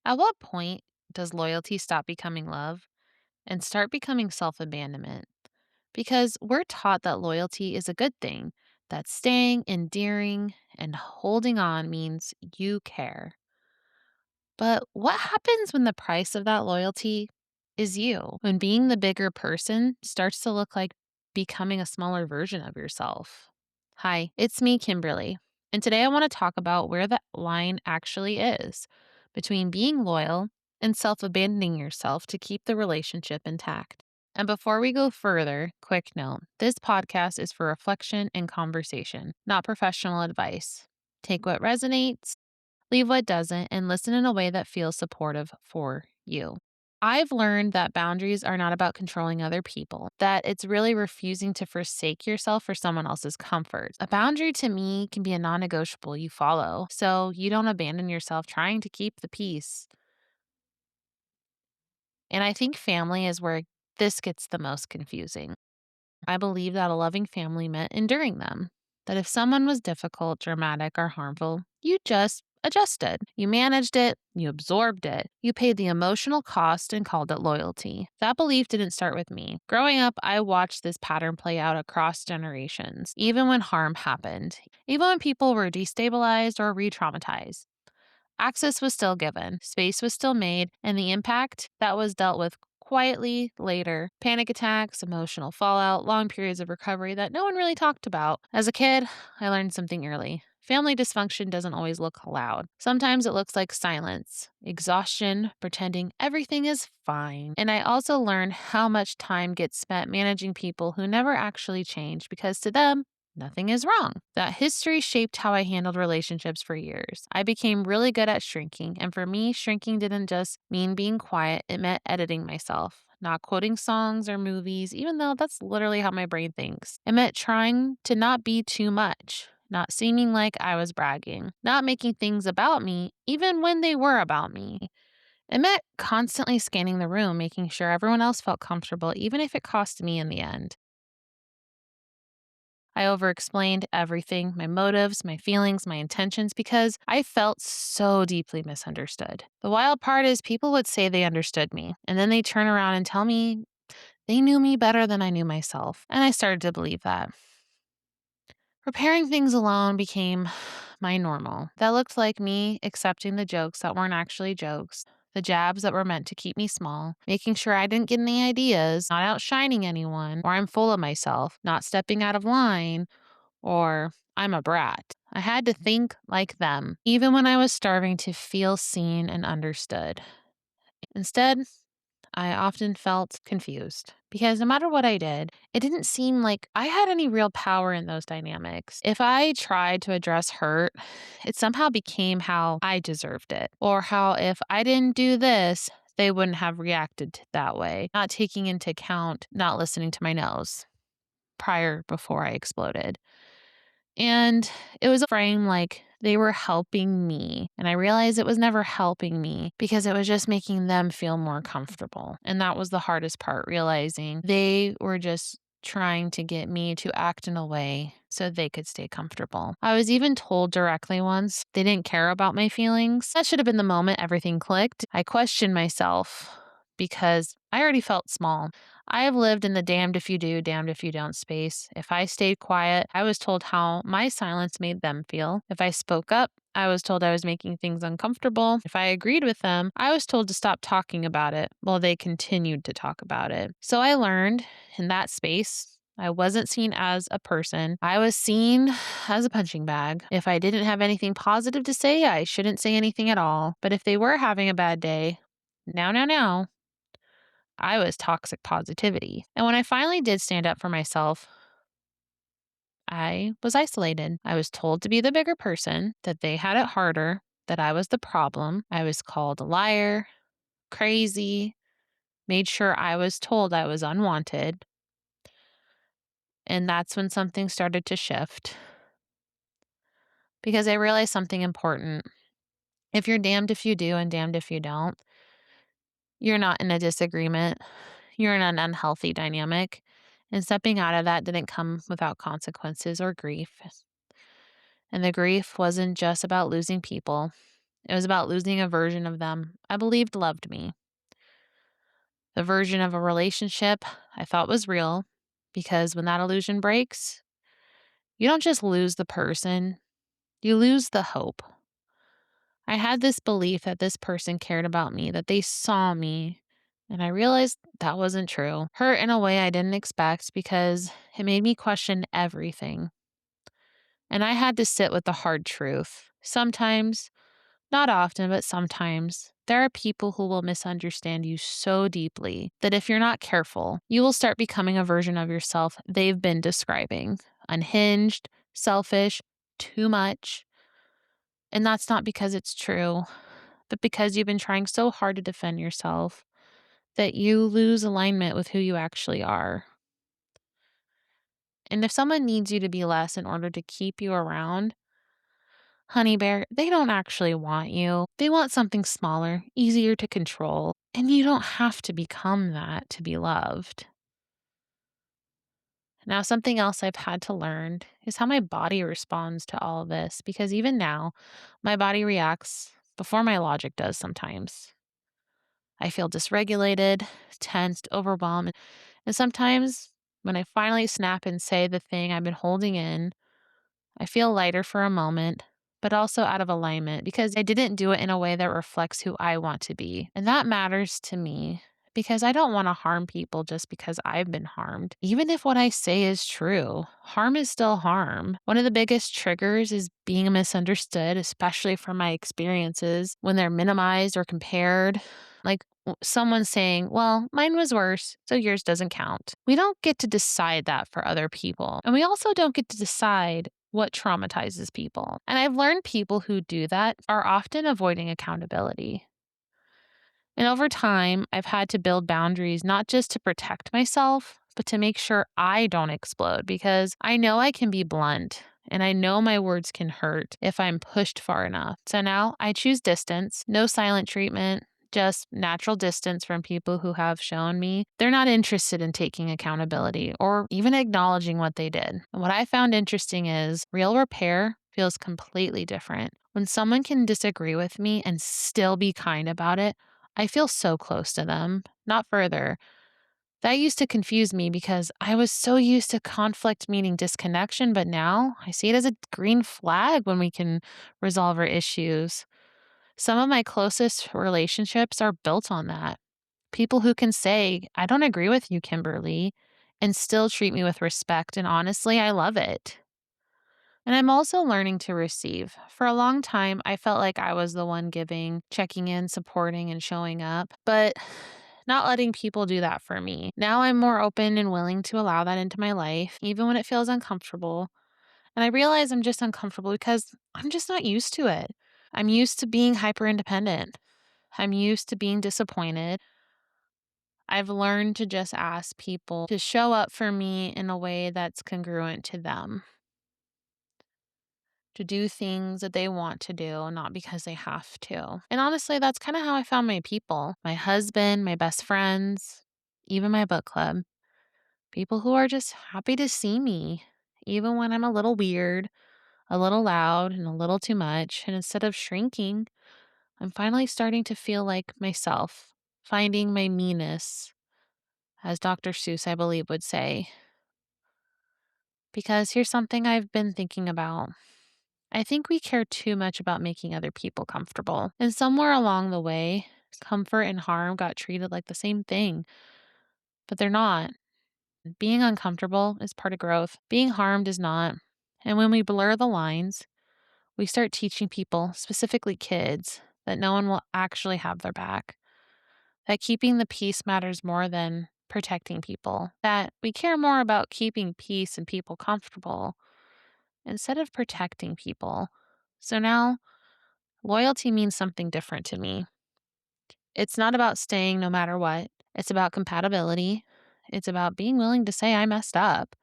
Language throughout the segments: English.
At what point does loyalty stop becoming love and start becoming self abandonment? Because we're taught that loyalty is a good thing, that staying, endearing, and holding on means you care. But what happens when the price of that loyalty is you? When being the bigger person starts to look like becoming a smaller version of yourself? Hi, it's me, Kimberly. And today I want to talk about where that line actually is between being loyal and self abandoning yourself to keep the relationship intact. And before we go further, quick note this podcast is for reflection and conversation, not professional advice. Take what resonates, leave what doesn't, and listen in a way that feels supportive for you. I've learned that boundaries are not about controlling other people, that it's really refusing to forsake yourself for someone else's comfort. A boundary to me can be a non negotiable you follow, so you don't abandon yourself trying to keep the peace. And I think family is where this gets the most confusing. I believe that a loving family meant enduring them. That if someone was difficult, dramatic, or harmful, you just adjusted. You managed it, you absorbed it, you paid the emotional cost and called it loyalty. That belief didn't start with me. Growing up, I watched this pattern play out across generations, even when harm happened, even when people were destabilized or re traumatized. Access was still given, space was still made, and the impact that was dealt with quietly later. Panic attacks, emotional fallout, long periods of recovery that no one really talked about. As a kid, I learned something early. Family dysfunction doesn't always look loud. Sometimes it looks like silence, exhaustion, pretending everything is fine. And I also learned how much time gets spent managing people who never actually change because to them, nothing is wrong. That history shaped how I handled relationships for years. I became really good at shrinking, and for me, shrinking didn't just mean being quiet, it meant editing myself. Not quoting songs or movies, even though that's literally how my brain thinks. It meant trying to not be too much, not seeming like I was bragging, not making things about me, even when they were about me. It meant constantly scanning the room, making sure everyone else felt comfortable, even if it cost me in the end. I overexplained everything, my motives, my feelings, my intentions, because I felt so deeply misunderstood. The wild part is people would say they understood me, and then they turn around and tell me they knew me better than I knew myself. And I started to believe that. Repairing things alone became my normal. That looked like me accepting the jokes that weren't actually jokes, the jabs that were meant to keep me small, making sure I didn't get any ideas, not outshining anyone, or I'm full of myself, not stepping out of line, or I'm a brat. I had to think like them, even when I was starving to feel seen and understood. Instead, I often felt confused because no matter what I did, it didn't seem like I had any real power in those dynamics. If I tried to address hurt, it somehow became how I deserved it, or how if I didn't do this, they wouldn't have reacted that way, not taking into account not listening to my nose before I exploded. And it was a frame like they were helping me. And I realized it was never helping me because it was just making them feel more comfortable. And that was the hardest part, realizing they were just trying to get me to act in a way so they could stay comfortable. I was even told directly once they didn't care about my feelings. That should have been the moment everything clicked. I questioned myself because I already felt small. I have lived in the damned if you do, damned if you don't space. If I stayed quiet, I was told how my silence made them feel. If I spoke up, I was told I was making things uncomfortable. If I agreed with them, I was told to stop talking about it while they continued to talk about it. So I learned in that space, I wasn't seen as a person. I was seen as a punching bag. If I didn't have anything positive to say, I shouldn't say anything at all. But if they were having a bad day, now, I was toxic positivity. And when I finally did stand up for myself, I was isolated. I was told to be the bigger person, that they had it harder, that I was the problem. I was called a liar, crazy, made sure I was told I was unwanted. And that's when something started to shift because I realized something important. If you're damned if you do and damned if you don't, you're not in a disagreement. You're in an unhealthy dynamic. And stepping out of that didn't come without consequences or grief. And the grief wasn't just about losing people. It was about losing a version of them I believed loved me, the version of a relationship I thought was real, because when that illusion breaks, you don't just lose the person, you lose the hope. I had this belief that this person cared about me, that they saw me, and I realized that wasn't true. Hurt in a way I didn't expect because it made me question everything. And I had to sit with the hard truth. Sometimes, not often, but sometimes, there are people who will misunderstand you so deeply that if you're not careful, you will start becoming a version of yourself they've been describing: unhinged, selfish, too much. And that's not because it's true, but because you've been trying so hard to defend yourself that you lose alignment with who you actually are. And if someone needs you to be less in order to keep you around, honey bear, they don't actually want you. They want something smaller, easier to control, and you don't have to become that to be loved. Now, something else I've had to learn is how my body responds to all of this, because even now, my body reacts before my logic does sometimes. I feel dysregulated, tensed, overwhelmed, and sometimes when I finally snap and say the thing I've been holding in, I feel lighter for a moment, but also out of alignment because I didn't do it in a way that reflects who I want to be. And that matters to me because I don't want to harm people just because I've been harmed. Even if what I say is true, harm is still harm. One of the biggest triggers is being misunderstood, especially from my experiences when they're minimized or compared. Like someone saying, well, mine was worse, so yours doesn't count. We don't get to decide that for other people. And we also don't get to decide what traumatizes people. And I've learned people who do that are often avoiding accountability. And over time, I've had to build boundaries not just to protect myself, but to make sure I don't explode because I know I can be blunt and I know my words can hurt if I'm pushed far enough. So now I choose distance, no silent treatment, just natural distance from people who have shown me they're not interested in taking accountability or even acknowledging what they did. And what I found interesting is real repair feels completely different. When someone can disagree with me and still be kind about it, I feel so close to them, not further. That used to confuse me because I was so used to conflict meaning disconnection, but now I see it as a green flag when we can resolve our issues. Some of my closest relationships are built on that. People who can say, I don't agree with you, Kimberly, and still treat me with respect. And honestly, I love it. And I'm also learning to receive. For a long time, I felt like I was the one giving, checking in, supporting, and showing up, but not letting people do that for me. Now I'm more open and willing to allow that into my life, even when it feels uncomfortable. And I realize I'm just uncomfortable because I'm just not used to it. I'm used to being hyper independent. I'm used to being disappointed. I've learned to just ask people to show up for me in a way that's congruent to them, to do things that they want to do, not because they have to. And honestly, that's kind of how I found my people: my husband, my best friends, even my book club. People who are just happy to see me, even when I'm a little weird, a little loud, and a little too much. And instead of shrinking, I'm finally starting to feel like myself, finding my meanness, as Dr. Seuss, I believe, would say. Because here's something I've been thinking about. I think we care too much about making other people comfortable. And somewhere along the way, comfort and harm got treated like the same thing, but they're not. Being uncomfortable is part of growth, being harmed is not. And when we blur the lines, we start teaching people, specifically kids, that no one will actually have their back, that keeping the peace matters more than protecting people, that we care more about keeping peace and people comfortable instead of protecting people. So now, loyalty means something different to me. It's not about staying no matter what. It's about compatibility. It's about being willing to say I messed up,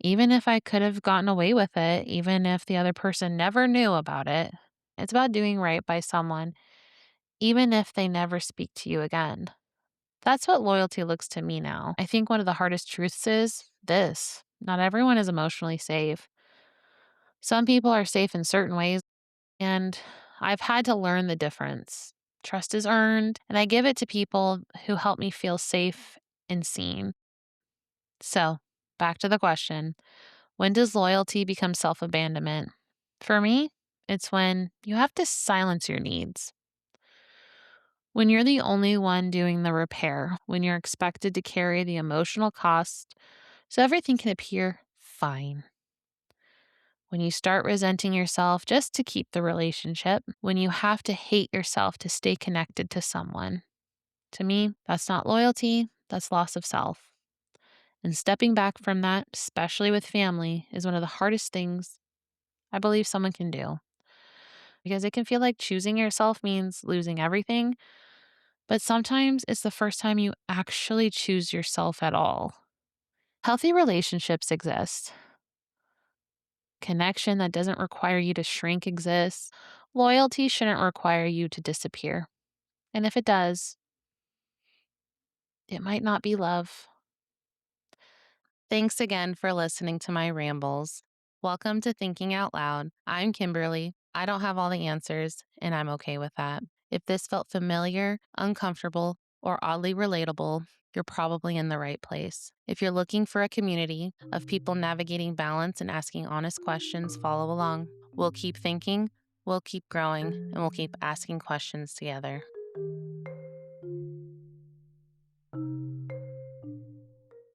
even if I could have gotten away with it, even if the other person never knew about it. It's about doing right by someone, even if they never speak to you again. That's what loyalty looks to me now. I think one of the hardest truths is this: not everyone is emotionally safe. Some people are safe in certain ways, and I've had to learn the difference. Trust is earned, and I give it to people who help me feel safe and seen. So, back to the question, when does loyalty become self abandonment? For me, it's when you have to silence your needs. When you're the only one doing the repair, when you're expected to carry the emotional cost so everything can appear fine. When you start resenting yourself just to keep the relationship, when you have to hate yourself to stay connected to someone. To me, that's not loyalty, that's loss of self. And stepping back from that, especially with family, is one of the hardest things I believe someone can do. Because it can feel like choosing yourself means losing everything, but sometimes it's the first time you actually choose yourself at all. Healthy relationships exist. Connection that doesn't require you to shrink exists. Loyalty shouldn't require you to disappear. And if it does, it might not be love. Thanks again for listening to my rambles. Welcome to Thinking Out Loud. I'm Kimberly. I don't have all the answers, and I'm okay with that. If this felt familiar, uncomfortable, or oddly relatable, you're probably in the right place. If you're looking for a community of people navigating balance and asking honest questions, follow along. We'll keep thinking, we'll keep growing, and we'll keep asking questions together.